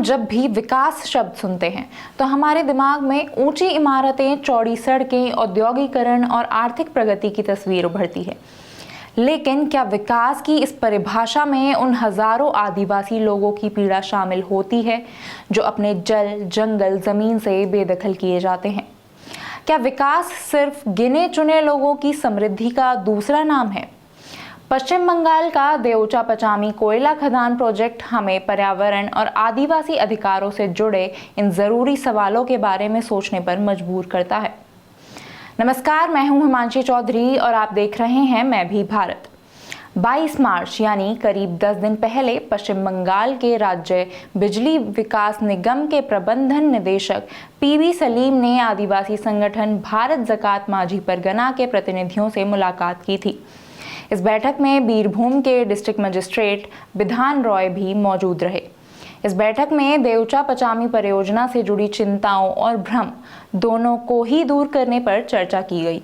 जब भी विकास शब्द सुनते हैं तो हमारे दिमाग में ऊंची इमारतें, चौड़ी सड़कें, औद्योगिकरण और आर्थिक प्रगति की तस्वीर उभरती है। लेकिन क्या विकास की इस परिभाषा में उन हजारों आदिवासी लोगों की पीड़ा शामिल होती है जो अपने जल, जंगल, जमीन से बेदखल किए जाते हैं? क्या विकास सिर्फ गिने चुने लोगों की समृद्धि का दूसरा नाम है? पश्चिम बंगाल का देओचा पचामी कोयला खदान प्रोजेक्ट हमें पर्यावरण और आदिवासी अधिकारों से जुड़े इन जरूरी सवालों के बारे में सोचने पर मजबूर करता है। नमस्कार, मैं हूं हिमांशी चौधरी और आप देख रहे हैं मैं भी भारत। 22 मार्च यानी करीब 10 दिन पहले पश्चिम बंगाल के राज्य बिजली विकास निगम के प्रबंधन निदेशक पीवी सलीम ने आदिवासी संगठन भारत जकात माझी परगना के प्रतिनिधियों से मुलाकात की थी। इस बैठक में बीरभूम के डिस्ट्रिक्ट मजिस्ट्रेट विधान रॉय भी मौजूद रहे। इस बैठक में देओचा पचामी परियोजना से जुड़ी चिंताओं और भ्रम दोनों को ही दूर करने पर चर्चा की गई।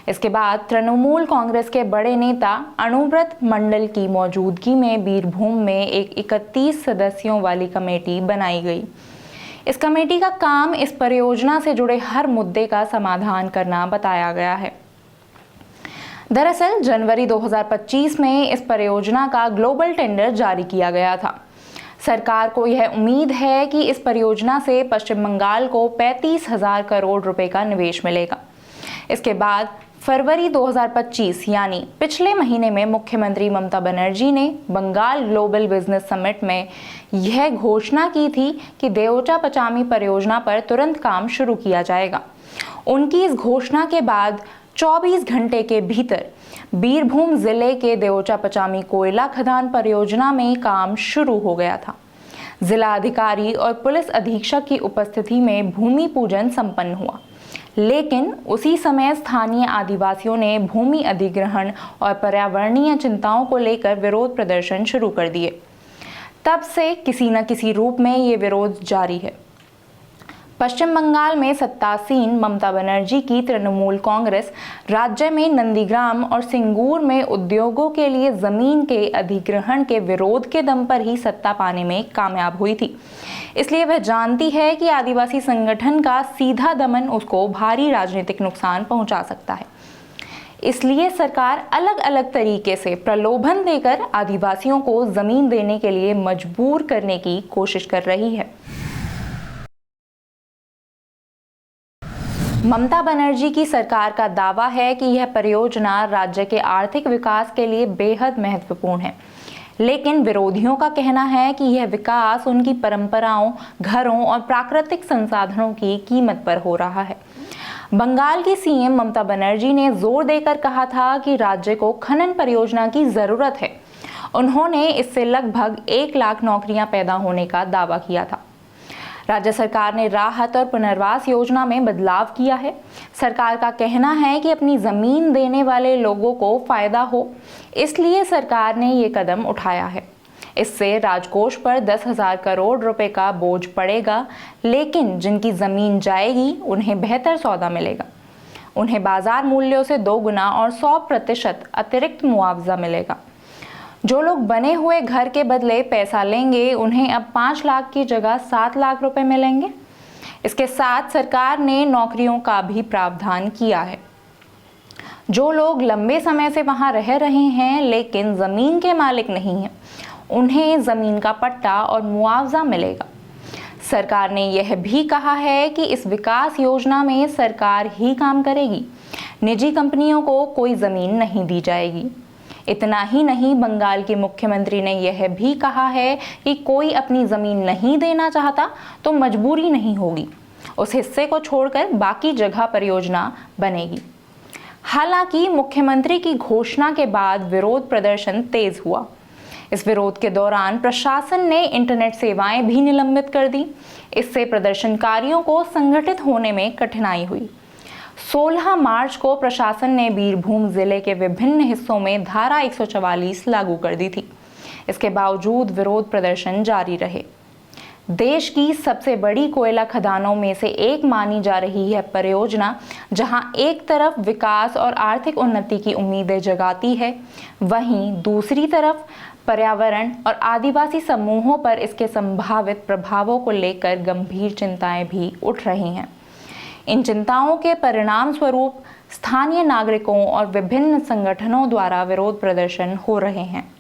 इसके बाद तृणमूल कांग्रेस के बड़े नेता अणुव्रत मंडल की मौजूदगी में बीरभूम में एक 31 सदस्यों वाली कमेटी बनाई गई। इस कमेटी का काम इस परियोजना से जुड़े हर मुद्दे का समाधान करना बताया गया है। दरअसल जनवरी 2025 में इस परियोजना का ग्लोबल टेंडर जारी किया गया था। सरकार को यह उम्मीद है कि इस परियोजना से पश्चिम बंगाल को 35,000 करोड़ रुपए का निवेश मिलेगा। इसके बाद फरवरी 2025 यानी पिछले महीने में मुख्यमंत्री ममता बनर्जी ने बंगाल ग्लोबल बिजनेस समिट में यह घोषणा की थी कि देओचा पचामी परियोजना पर तुरंत काम शुरू किया जाएगा। उनकी इस घोषणा के बाद 24 घंटे के भीतर बीरभूम जिले के देओचा पचामी कोयला खदान परियोजना में काम शुरू हो गया था। जिला अधिकारी और पुलिस अधीक्षक की उपस्थिति में भूमि पूजन संपन्न हुआ, लेकिन उसी समय स्थानीय आदिवासियों ने भूमि अधिग्रहण और पर्यावरणीय चिंताओं को लेकर विरोध प्रदर्शन शुरू कर दिए। तब से किसी न किसी रूप में ये विरोध जारी है। पश्चिम बंगाल में सत्तासीन ममता बनर्जी की तृणमूल कांग्रेस राज्य में नंदीग्राम और सिंगूर में उद्योगों के लिए जमीन के अधिग्रहण के विरोध के दम पर ही सत्ता पाने में कामयाब हुई थी। इसलिए वह जानती है कि आदिवासी संगठन का सीधा दमन उसको भारी राजनीतिक नुकसान पहुंचा सकता है। इसलिए सरकार अलग अलग तरीके से प्रलोभन देकर आदिवासियों को जमीन देने के लिए मजबूर करने की कोशिश कर रही है। ममता बनर्जी की सरकार का दावा है कि यह परियोजना राज्य के आर्थिक विकास के लिए बेहद महत्वपूर्ण है, लेकिन विरोधियों का कहना है कि यह विकास उनकी परंपराओं, घरों और प्राकृतिक संसाधनों की कीमत पर हो रहा है। बंगाल की सीएम ममता बनर्जी ने जोर देकर कहा था कि राज्य को खनन परियोजना की जरूरत है। उन्होंने इससे लगभग 1 लाख नौकरियां पैदा होने का दावा किया था। राज्य सरकार ने राहत और पुनर्वास योजना में बदलाव किया है। सरकार का कहना है कि अपनी जमीन देने वाले लोगों को फायदा हो, इसलिए सरकार ने ये कदम उठाया है। इससे राजकोष पर 10,000 करोड़ रुपए का बोझ पड़ेगा, लेकिन जिनकी जमीन जाएगी उन्हें बेहतर सौदा मिलेगा। उन्हें बाजार मूल्यों से 2 गुना और 100% अतिरिक्त मुआवजा मिलेगा। जो लोग बने हुए घर के बदले पैसा लेंगे, उन्हें अब 5 लाख की जगह 7 लाख रुपए मिलेंगे। इसके साथ सरकार ने नौकरियों का भी प्रावधान किया है। जो लोग लंबे समय से वहां रह रहे हैं लेकिन जमीन के मालिक नहीं हैं, उन्हें जमीन का पट्टा और मुआवजा मिलेगा। सरकार ने यह भी कहा है कि इस विकास योजना में सरकार ही काम करेगी, निजी कंपनियों को कोई जमीन नहीं दी जाएगी। इतना ही नहीं, बंगाल के मुख्यमंत्री ने यह भी कहा है कि कोई अपनी जमीन नहीं देना चाहता तो मजबूरी नहीं होगी, उस हिस्से को छोड़कर बाकी जगह परियोजना बनेगी। हालांकि मुख्यमंत्री की घोषणा के बाद विरोध प्रदर्शन तेज हुआ। इस विरोध के दौरान प्रशासन ने इंटरनेट सेवाएं भी निलंबित कर दी। इससे प्रदर्शनकारियों को संगठित होने में कठिनाई हुई। 16 मार्च को प्रशासन ने बीरभूम जिले के विभिन्न हिस्सों में धारा 144 लागू कर दी थी। इसके बावजूद विरोध प्रदर्शन जारी रहे। देश की सबसे बड़ी कोयला खदानों में से एक मानी जा रही है परियोजना, जहां एक तरफ विकास और आर्थिक उन्नति की उम्मीदें जगाती है, वहीं दूसरी तरफ पर्यावरण और आदिवासी समूहों पर इसके संभावित प्रभावों को लेकर गंभीर चिंताएं भी उठ रही हैं। इन चिंताओं के परिणाम स्वरूप स्थानीय नागरिकों और विभिन्न संगठनों द्वारा विरोध प्रदर्शन हो रहे हैं।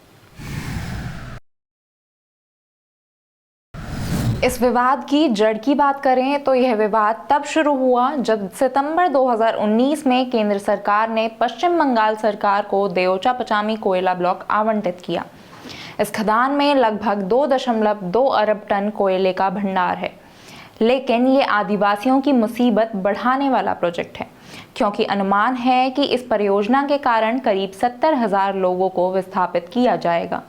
इस विवाद की जड़ की बात करें तो यह विवाद तब शुरू हुआ जब सितंबर 2019 में केंद्र सरकार ने पश्चिम बंगाल सरकार को देओचा पचामी कोयला ब्लॉक आवंटित किया। इस खदान में लगभग 2.2 अरब टन कोयले का भंडार है, लेकिन ये आदिवासियों की मुसीबत बढ़ाने वाला प्रोजेक्ट है, क्योंकि अनुमान है कि इस परियोजना के कारण करीब 70,000 लोगों को विस्थापित किया जाएगा।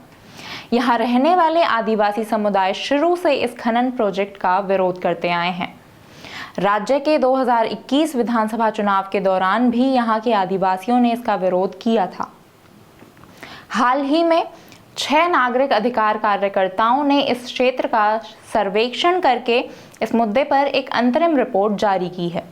यहाँ रहने वाले आदिवासी समुदाय शुरू से इस खनन प्रोजेक्ट का विरोध करते आए हैं। राज्य के 2021 विधानसभा चुनाव के दौरान भी यहाँ के आदिवासियों ने इसका विरोध किया था। हाल ही में 6 नागरिक अधिकार कार्यकर्ताओं ने इस क्षेत्र का सर्वेक्षण करके इस मुद्दे पर एक अंतरिम रिपोर्ट जारी की है।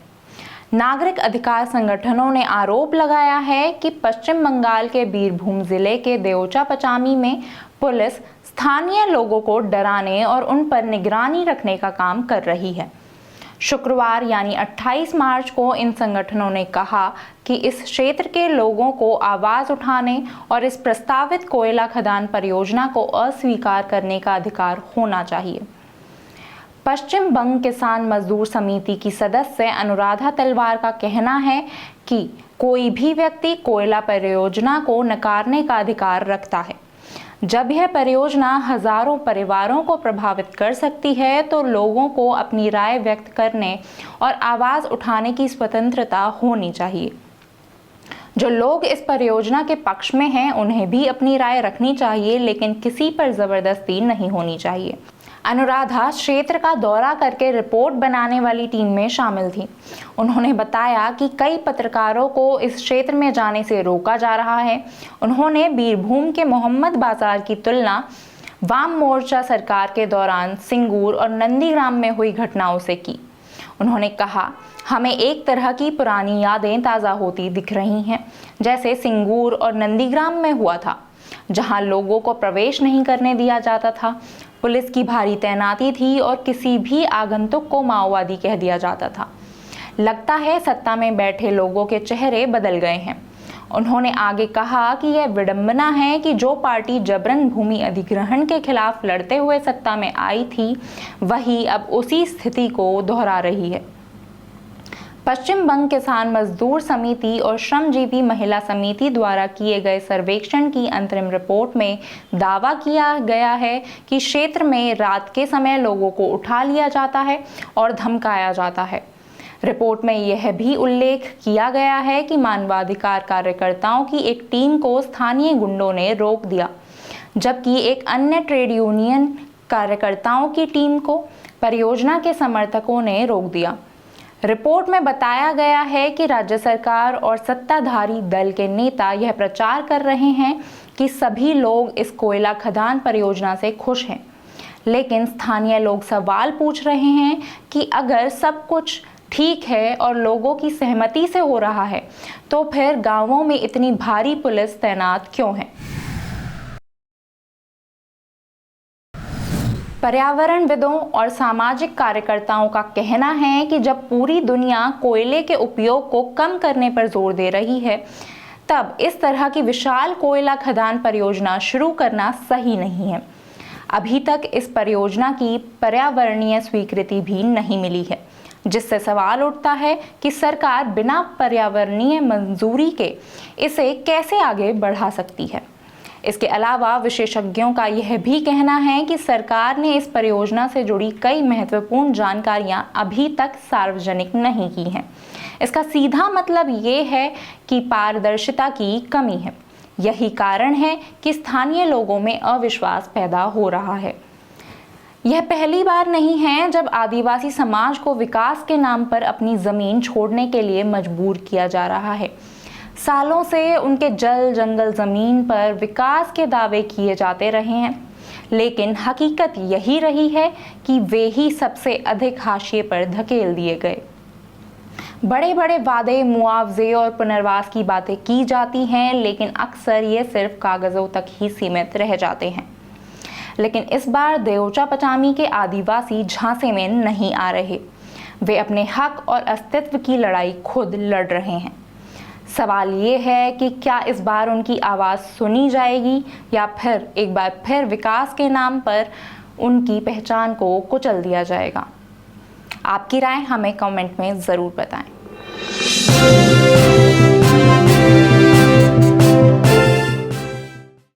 नागरिक अधिकार संगठनों ने आरोप लगाया है कि पश्चिम बंगाल के बीरभूम जिले के देओचा पचामी में पुलिस स्थानीय लोगों को डराने और उन पर निगरानी रखने का काम कर रही है। शुक्रवार यानी 28 मार्च को इन संगठनों ने कहा कि इस क्षेत्र के लोगों को आवाज उठाने और इस प्रस्तावित कोयला खदान परियोजना को अस्वीकार करने का अधिकार होना चाहिए। पश्चिम बंग किसान मजदूर समिति की सदस्य अनुराधा तलवार का कहना है कि कोई भी व्यक्ति कोयला परियोजना को नकारने का अधिकार रखता है। जब यह परियोजना हजारों परिवारों को प्रभावित कर सकती है तो लोगों को अपनी राय व्यक्त करने और आवाज उठाने की स्वतंत्रता होनी चाहिए। जो लोग इस परियोजना के पक्ष में हैं उन्हें भी अपनी राय रखनी चाहिए, लेकिन किसी पर जबरदस्ती नहीं होनी चाहिए। अनुराधा क्षेत्र का दौरा करके रिपोर्ट बनाने वाली टीम में शामिल थी। उन्होंने बताया कि कई पत्रकारों को इस क्षेत्र में जाने से रोका जा रहा है। उन्होंने बीरभूम के मोहम्मद बाजार की तुलना वाम मोर्चा सरकार के दौरान सिंगूर और नंदीग्राम में हुई घटनाओं से की। उन्होंने कहा, हमें एक तरह की पुरानी यादें ताज़ा होती दिख रही हैं, जैसे सिंगूर और नंदीग्राम में हुआ था, जहां लोगों को प्रवेश नहीं करने दिया जाता था। पुलिस की भारी तैनाती थी और किसी भी आगंतुक को माओवादी कह दिया जाता था। लगता है सत्ता में बैठे लोगों के चेहरे बदल गए हैं। उन्होंने आगे कहा कि यह विडंबना है कि जो पार्टी जबरन भूमि अधिग्रहण के खिलाफ लड़ते हुए सत्ता में आई थी, वही अब उसी स्थिति को दोहरा रही है। पश्चिम बंग किसान मजदूर समिति और श्रमजीवी महिला समिति द्वारा किए गए सर्वेक्षण की अंतरिम रिपोर्ट में दावा किया गया है कि क्षेत्र में रात के समय लोगों को उठा लिया जाता है और धमकाया जाता है। रिपोर्ट में यह भी उल्लेख किया गया है कि मानवाधिकार कार्यकर्ताओं की एक टीम को स्थानीय गुंडों ने रोक दिया, जबकि एक अन्य ट्रेड यूनियन कार्यकर्ताओं की टीम को परियोजना के समर्थकों ने रोक दिया। रिपोर्ट में बताया गया है कि राज्य सरकार और सत्ताधारी दल के नेता यह प्रचार कर रहे हैं कि सभी लोग इस कोयला खदान परियोजना से खुश हैं, लेकिन स्थानीय लोग सवाल पूछ रहे हैं कि अगर सब कुछ ठीक है और लोगों की सहमति से हो रहा है, तो फिर गांवों में इतनी भारी पुलिस तैनात क्यों है। पर्यावरणविदों और सामाजिक कार्यकर्ताओं का कहना है कि जब पूरी दुनिया कोयले के उपयोग को कम करने पर जोर दे रही है, तब इस तरह की विशाल कोयला खदान परियोजना शुरू करना सही नहीं है। अभी तक इस परियोजना की पर्यावरणीय स्वीकृति भी नहीं मिली है, जिससे सवाल उठता है कि सरकार बिना पर्यावरणीय मंजूरी के इसे कैसे आगे बढ़ा सकती है। इसके अलावा विशेषज्ञों का यह भी कहना है कि सरकार ने इस परियोजना से जुड़ी कई महत्वपूर्ण जानकारियां अभी तक सार्वजनिक नहीं की हैं। इसका सीधा मतलब ये है कि पारदर्शिता की कमी है। यही कारण है कि स्थानीय लोगों में अविश्वास पैदा हो रहा है। यह पहली बार नहीं है जब आदिवासी समाज को विकास के नाम पर अपनी जमीन छोड़ने के लिए मजबूर किया जा रहा है। सालों से उनके जल जंगल जमीन पर विकास के दावे किए जाते रहे हैं, लेकिन हकीकत यही रही है कि वे ही सबसे अधिक हाशिए पर धकेल दिए गए। बड़े बड़े वादे, मुआवजे और पुनर्वास की बातें की जाती हैं, लेकिन अक्सर ये सिर्फ कागज़ों तक ही सीमित रह जाते हैं। लेकिन इस बार देओचा पचामी के आदिवासी झांसे में नहीं आ रहे। वे अपने हक और अस्तित्व की लड़ाई खुद लड़ रहे हैं। सवाल ये है कि क्या इस बार उनकी आवाज़ सुनी जाएगी या फिर एक बार फिर विकास के नाम पर उनकी पहचान को कुचल दिया जाएगा। आपकी राय हमें कमेंट में ज़रूर बताएं।